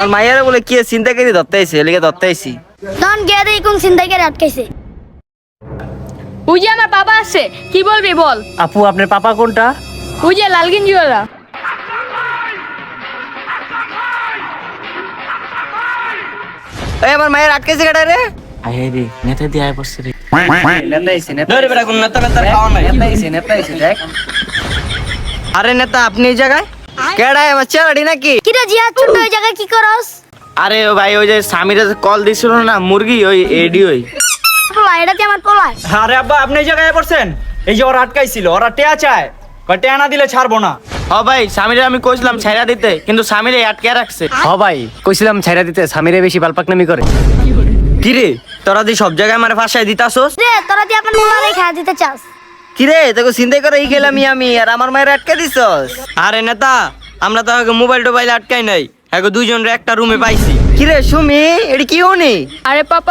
আর মাইয়ারে বলে কি চিন্তা করে ধরতে আইছে এলিগে ধরতে আইছি। তখন গিয়ে দেখি কোন চিন্তাই আটকাইছে। ওই যে আমার পাপা আছে, কি বলবি বল। আপু আপনার পাপা কোনটা? ওই যে লাল গেঞ্জিওয়ালা। এই আমার মায়ের আটকাইছে কেডা রে? আয় রে নেতা দিয়ে আয় পড়ছে রে। নেতা আইছে নেতা। ধরে বেটা কোন নেতা নেতা খাওয়া নাই। নেতা আইছে দেখ। আরে নেতা আপনি এই জায়গায়? কেডা আমার চেলাডি নাকি? কিরে জিহাদ ছোট ওই জায়গায় কি করস? আরে ও ভাই ওই যে সামিরে কল দিছিল না মুরগি ওই এডি ওই। পোলা এটাতে আমার পোলা। আরে আব্বা আপনি এই জায়গায় পড়ছেন? এই যে ওরা আটকাইছিল, ওরা টেয়া চায়, টেয়া না দিলে ছাড়বো না। হ ভাই সামিরে আমি কইছিলাম ছাইরা দিতে কিন্তু সামিরে আটকে রাখছে। হ ভাই কইছিলাম ছাইরা দিতে, স্বামীরে বেশি বালপাকনামি করে। কি রে তোরা দি সব জায়গায় আমার ফাঁসায় দিতাছস? রে তোরা দিয়ে আপনার পোলা রেখা দিতে চাস? কি রে তোকে চিন্তাই করে খেলাম আমি আর আমার মায়ের আটকে দিছস? আরে নেতা আমরা তো আগে মোবাইল টোবাইল আটকাই নাই, আগে দুইজন একটা রুমে পাইছি। কি রে সুমি এডি কি হনি? আরে পাপা